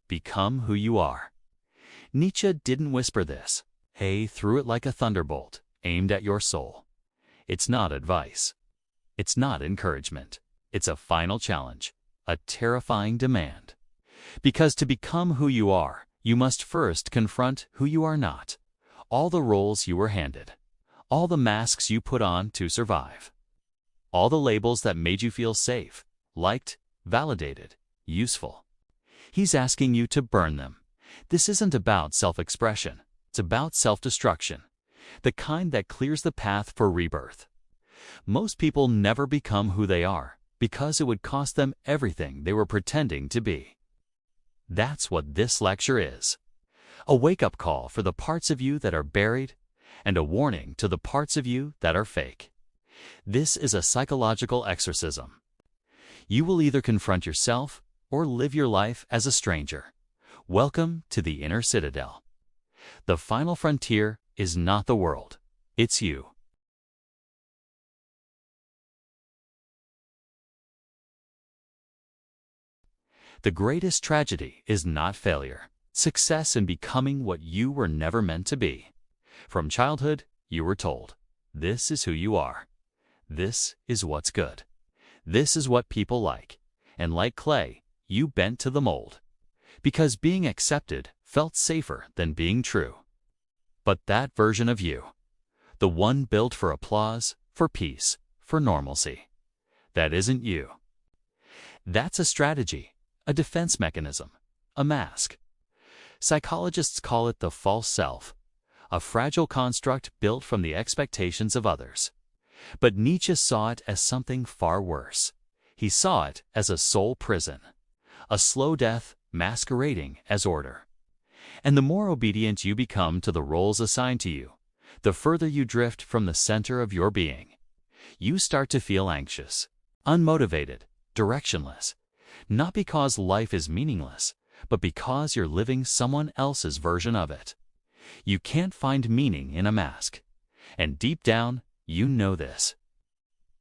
Become who you are. Nietzsche didn't whisper this. He threw it like a thunderbolt, aimed at your soul. It's not advice. It's not encouragement. It's a final challenge, a terrifying demand. Because to become who you are, you must first confront who you are not. All the roles you were handed. All the masks you put on to survive. All the labels that made you feel safe, liked, validated, useful. He's asking you to burn them. This isn't about self-expression. It's about self-destruction, the kind that clears the path for rebirth. Most people never become who they are because it would cost them everything they were pretending to be. That's what this lecture is. A wake-up call for the parts of you that are buried and a warning to the parts of you that are fake. This is a psychological exorcism. You will either confront yourself or live your life as a stranger. Welcome to the inner citadel. The final frontier is not the world, it's you. The greatest tragedy is not failure, success in becoming what you were never meant to be. From childhood, you were told, this is who you are. This is what's good. This is what people like. And like clay, you bent to the mold. Because being accepted felt safer than being true. But that version of you, the one built for applause, for peace, for normalcy, that isn't you. That's a strategy, a defense mechanism, a mask. Psychologists call it the false self, a fragile construct built from the expectations of others. But Nietzsche saw it as something far worse. He saw it as a soul prison, a slow death masquerading as order. And the more obedient you become to the roles assigned to you, the further you drift from the center of your being. You start to feel anxious, unmotivated, directionless, not because life is meaningless, but because you're living someone else's version of it. You can't find meaning in a mask. And deep down, you know this.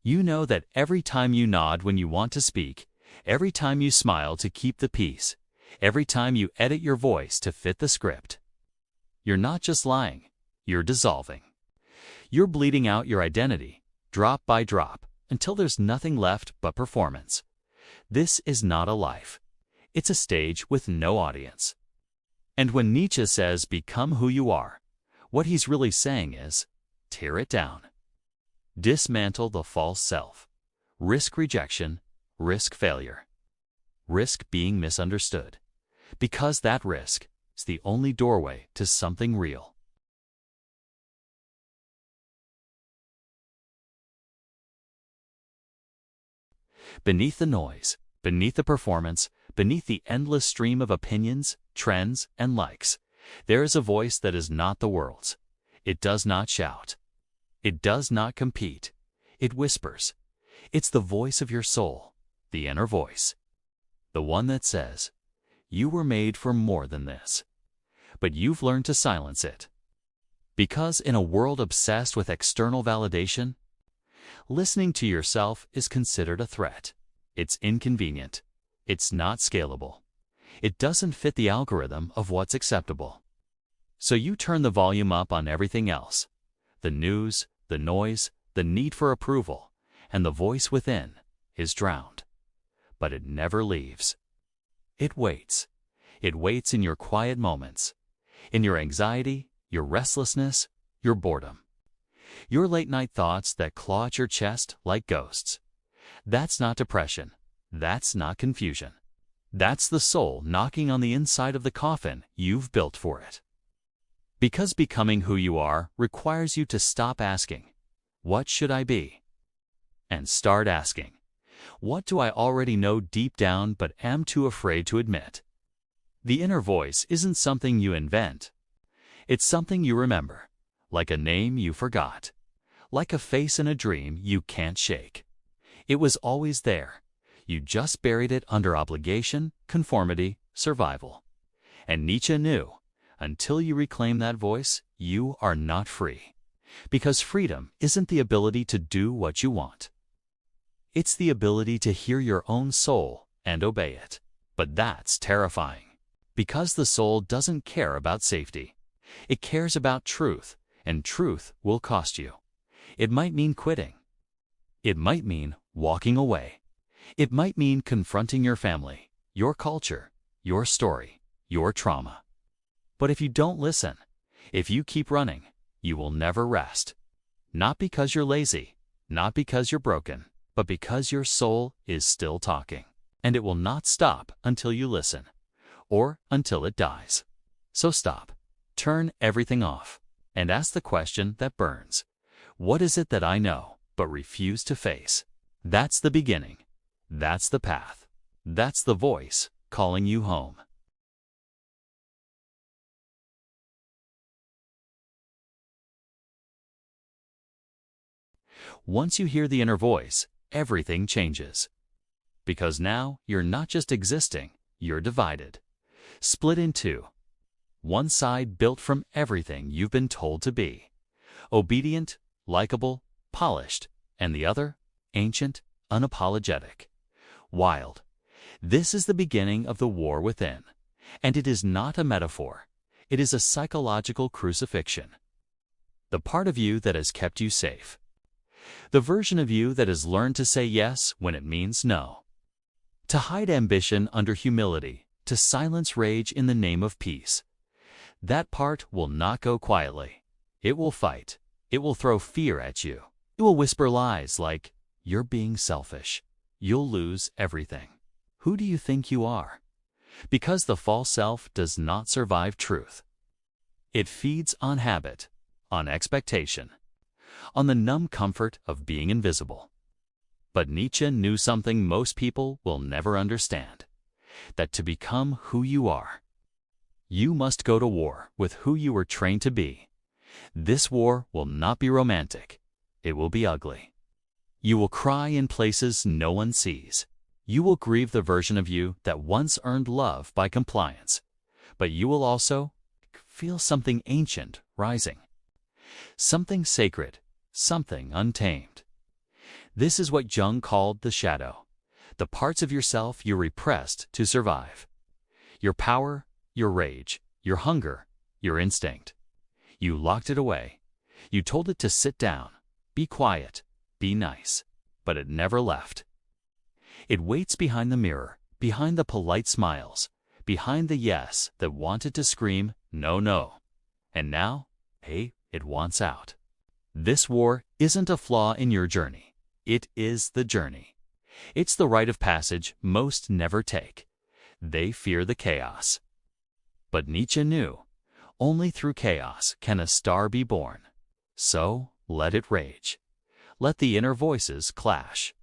You know that every time you nod when you want to speak, every time you smile to keep the peace, every time you edit your voice to fit the script, you're not just lying, you're dissolving. You're bleeding out your identity, drop by drop, until there's nothing left but performance. This is not a life. It's a stage with no audience. And when Nietzsche says, become who you are, what he's really saying is, tear it down. Dismantle the false self. Risk rejection, risk failure. Risk being misunderstood. Because that risk is the only doorway to something real. Beneath the noise, beneath the performance, beneath the endless stream of opinions, trends, and likes, there is a voice that is not the world's. It does not shout. It does not compete. It whispers. It's the voice of your soul, the inner voice. The one that says, you were made for more than this. But you've learned to silence it. Because in a world obsessed with external validation, listening to yourself is considered a threat. It's inconvenient. It's not scalable. It doesn't fit the algorithm of what's acceptable. So you turn the volume up on everything else. The news, the noise, the need for approval, and the voice within is drowned. But it never leaves. It waits. It waits in your quiet moments, in your anxiety, your restlessness, your boredom. Your late-night thoughts that claw at your chest like ghosts. That's not depression. That's not confusion. That's the soul knocking on the inside of the coffin you've built for it. Because becoming who you are requires you to stop asking, what should I be? And start asking, what do I already know deep down but am too afraid to admit? The inner voice isn't something you invent. It's something you remember, like a name you forgot, like a face in a dream you can't shake. It was always there. You just buried it under obligation, conformity, survival. And Nietzsche knew, until you reclaim that voice, you are not free. Because freedom isn't the ability to do what you want. It's the ability to hear your own soul and obey it. But that's terrifying. Because the soul doesn't care about safety. It cares about truth, and truth will cost you. It might mean quitting. It might mean walking away. It might mean confronting your family, your culture, your story, your trauma. But if you don't listen, if you keep running, you will never rest. Not because you're lazy, not because you're broken, but because your soul is still talking. And it will not stop until you listen, or until it dies. So stop, turn everything off, and ask the question that burns. What is it that I know, but refuse to face? That's the beginning. That's the path. That's the voice calling you home. Once you hear the inner voice, everything changes. Because now you're not just existing, you're divided. Split in two. One side built from everything you've been told to be. Obedient, likable, polished. And the other, ancient, unapologetic. Wild. This is the beginning of the war within. And it is not a metaphor. It is a psychological crucifixion. The part of you that has kept you safe. The version of you that has learned to say yes when it means no. To hide ambition under humility, to silence rage in the name of peace. That part will not go quietly. It will fight. It will throw fear at you. It will whisper lies like, "You're being selfish. You'll lose everything. Who do you think you are?" Because the false self does not survive truth. It feeds on habit, on expectation, on the numb comfort of being invisible. But Nietzsche knew something most people will never understand, that to become who you are, you must go to war with who you were trained to be. This war will not be romantic. It will be ugly. You will cry in places no one sees. You will grieve the version of you that once earned love by compliance. But you will also feel something ancient rising. Something sacred, something untamed. This is what Jung called the shadow, the parts of yourself you repressed to survive. Your power, your rage, your hunger, your instinct. You locked it away. You told it to sit down, be quiet, be nice, but it never left. It waits behind the mirror, behind the polite smiles, behind the yes that wanted to scream, "No, no." And now, hey, it wants out. This war isn't a flaw in your journey. It is the journey. It's the rite of passage most never take. They fear the chaos. But Nietzsche knew, only through chaos can a star be born. So, let it rage. Let the inner voices clash.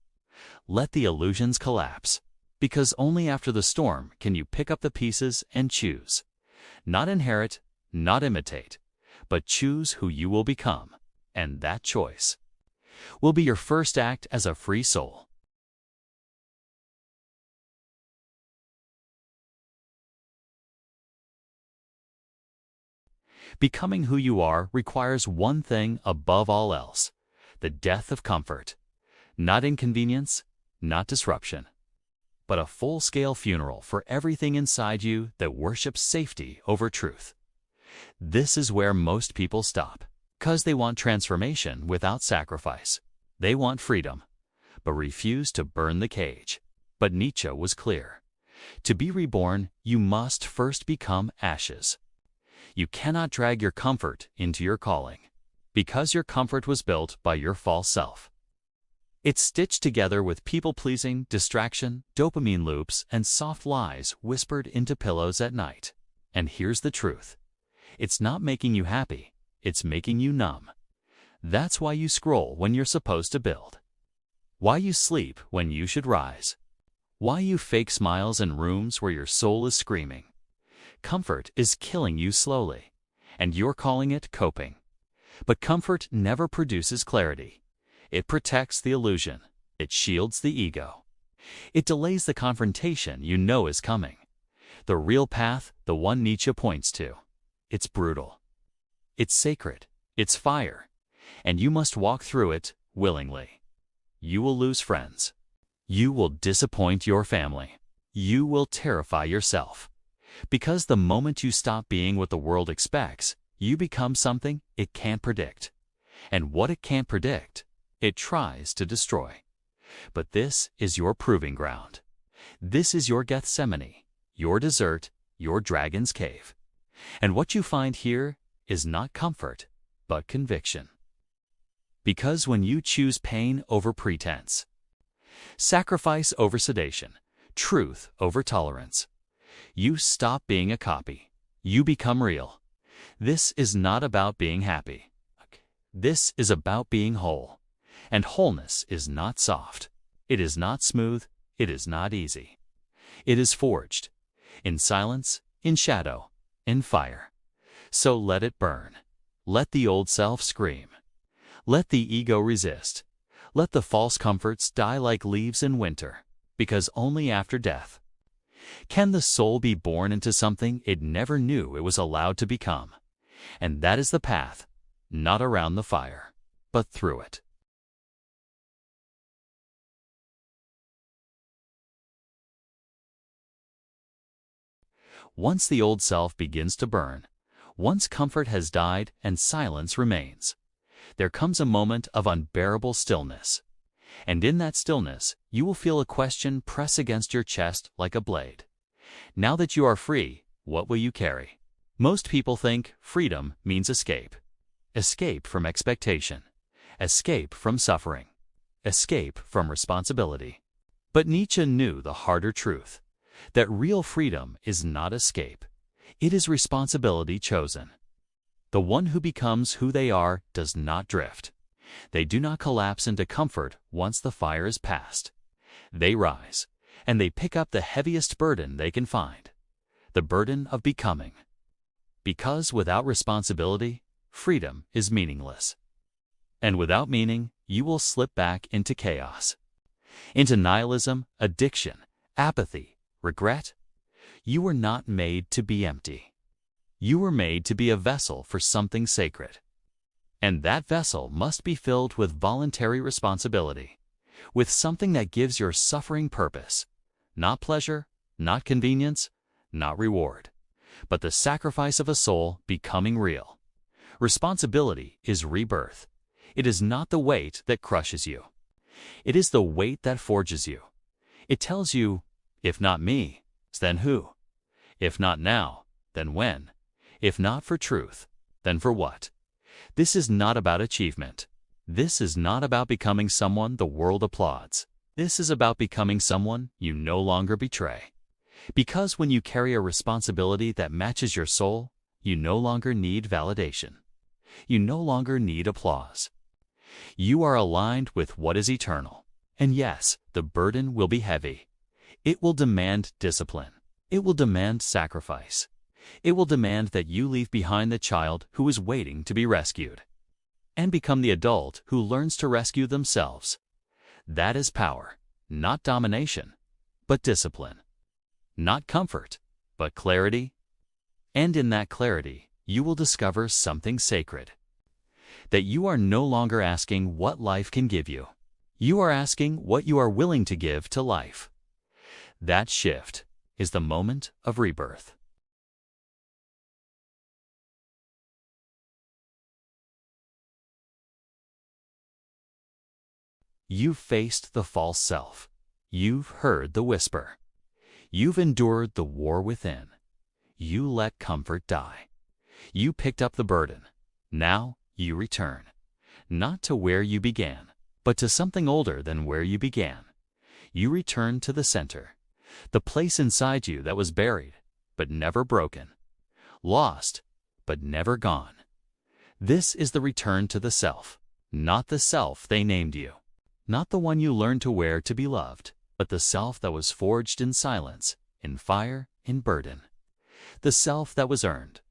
Let the illusions collapse. Because only after the storm can you pick up the pieces and choose. Not inherit, not imitate, but choose who you will become. And that choice will be your first act as a free soul. Becoming who you are requires one thing above all else, the death of comfort. Not inconvenience, not disruption, but a full-scale funeral for everything inside you that worships safety over truth. This is where most people stop. Because they want transformation without sacrifice. They want freedom, but refuse to burn the cage. But Nietzsche was clear. To be reborn, you must first become ashes. You cannot drag your comfort into your calling, because your comfort was built by your false self. It's stitched together with people-pleasing, distraction, dopamine loops, and soft lies whispered into pillows at night. And here's the truth. It's not making you happy. It's making you numb. That's why you scroll when you're supposed to build. Why you sleep when you should rise. Why you fake smiles in rooms where your soul is screaming. Comfort is killing you slowly, and you're calling it coping. But comfort never produces clarity. It protects the illusion. It shields the ego. It delays the confrontation you know is coming. The real path, the one Nietzsche points to. It's brutal. It's sacred, it's fire, and you must walk through it willingly. You will lose friends. You will disappoint your family. You will terrify yourself. Because the moment you stop being what the world expects, you become something it can't predict. And what it can't predict, it tries to destroy. But this is your proving ground. This is your Gethsemane, your desert, your dragon's cave. And what you find here is not comfort, but conviction. Because when you choose pain over pretense, sacrifice over sedation, truth over tolerance, you stop being a copy. You become real. This is not about being happy. This is about being whole. And wholeness is not soft. It is not smooth. It is not easy. It is forged in silence, in shadow, in fire. So let it burn. Let the old self scream. Let the ego resist. Let the false comforts die like leaves in winter, because only after death can the soul be born into something it never knew it was allowed to become. And that is the path, not around the fire, but through it. Once the old self begins to burn, once comfort has died and silence remains, there comes a moment of unbearable stillness. And in that stillness, you will feel a question press against your chest like a blade. Now that you are free, what will you carry? Most people think freedom means escape. Escape from expectation. Escape from suffering. Escape from responsibility. But Nietzsche knew the harder truth, that real freedom is not escape. It is responsibility chosen. The one who becomes who they are does not drift. They do not collapse into comfort once the fire is past. They rise, and they pick up the heaviest burden they can find, the burden of becoming. Because without responsibility, freedom is meaningless. And without meaning, you will slip back into chaos, into nihilism, addiction, apathy, regret. You were not made to be empty. You were made to be a vessel for something sacred. And that vessel must be filled with voluntary responsibility, with something that gives your suffering purpose, not pleasure, not convenience, not reward, but the sacrifice of a soul becoming real. Responsibility is rebirth. It is not the weight that crushes you. It is the weight that forges you. It tells you, if not me, then who? If not now, then when? If not for truth, then for what? This is not about achievement. This is not about becoming someone the world applauds. This is about becoming someone you no longer betray. Because when you carry a responsibility that matches your soul, you no longer need validation. You no longer need applause. You are aligned with what is eternal. And yes, the burden will be heavy. It will demand discipline. It will demand sacrifice. It will demand that you leave behind the child who is waiting to be rescued and become the adult who learns to rescue themselves. That is power, not domination, but discipline. Not comfort, but clarity. And in that clarity, you will discover something sacred. That you are no longer asking what life can give you. You are asking what you are willing to give to life. That shift is the moment of rebirth. You've faced the false self. You've heard the whisper. You've endured the war within. You let comfort die. You picked up the burden. Now you return, not to where you began, but to something older than where you began. You return to the center, the place inside you that was buried, but never broken, lost, but never gone. This is the return to the self, not the self they named you, not the one you learned to wear to be loved, but the self that was forged in silence, in fire, in burden. The self that was earned.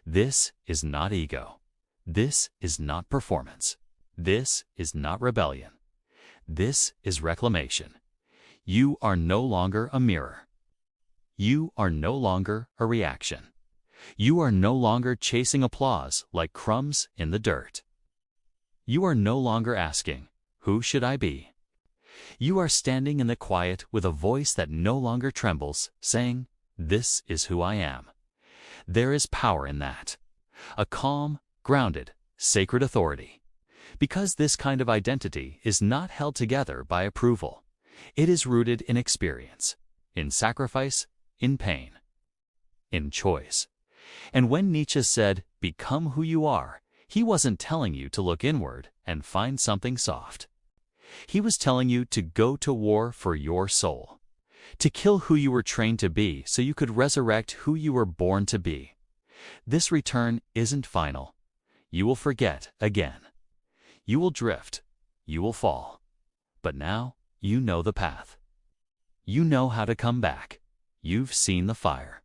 This is not ego. This is not performance. This is not rebellion. This is reclamation. You are no longer a mirror. You are no longer a reaction. You are no longer chasing applause like crumbs in the dirt. You are no longer asking, who should I be? You are standing in the quiet with a voice that no longer trembles, saying, This is who I am. There is power in that. A calm, grounded, sacred authority. Because this kind of identity is not held together by approval. It is rooted in experience, in sacrifice, in pain, in choice. And when Nietzsche said, "Become who you are," he wasn't telling you to look inward and find something soft. He was telling you to go to war for your soul, to kill who you were trained to be so you could resurrect who you were born to be. This return isn't final. You will forget again. You will drift. You will fall. But now you know the path. You know how to come back. You've seen the fire.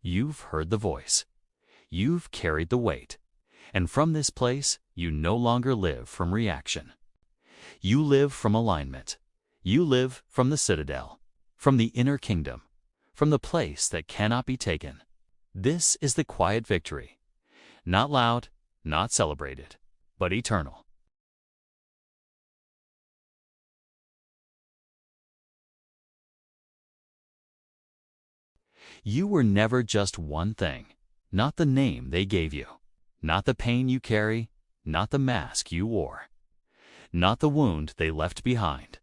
You've heard the voice. You've carried the weight. And from this place, you no longer live from reaction. You live from alignment. You live from the Citadel, from the inner kingdom, from the place that cannot be taken. This is the quiet victory. Not loud, not celebrated, but eternal. You were never just one thing, not the name they gave you, not the pain you carry, not the mask you wore, not the wound they left behind.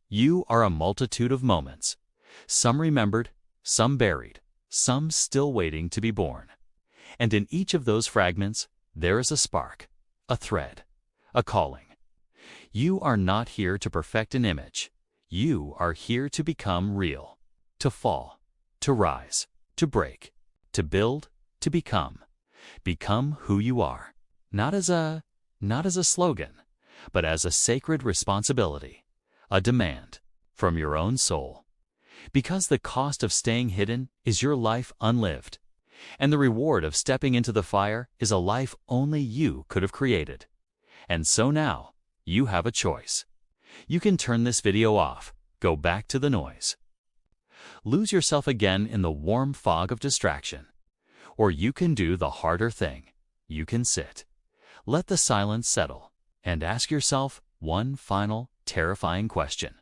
You are a multitude of moments, some remembered, some buried, some still waiting to be born. And in each of those fragments, there is a spark, a thread, a calling. You are not here to perfect an image. You are here to become real, to fall, to rise, to break, to build, to become. Become who you are, not as a slogan, but as a sacred responsibility, a demand from your own soul. Because the cost of staying hidden is your life unlived, and the reward of stepping into the fire is a life only you could have created. And so now, you have a choice. You can turn this video off, go back to the noise. Lose yourself again in the warm fog of distraction. Or you can do the harder thing. You can sit. Let the silence settle, and ask yourself one final, terrifying question.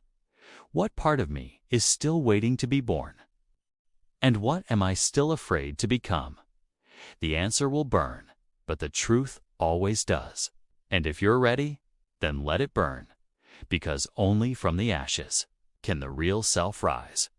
What part of me is still waiting to be born? And what am I still afraid to become? The answer will burn, but the truth always does. And if you're ready, then let it burn, because only from the ashes can the real self rise.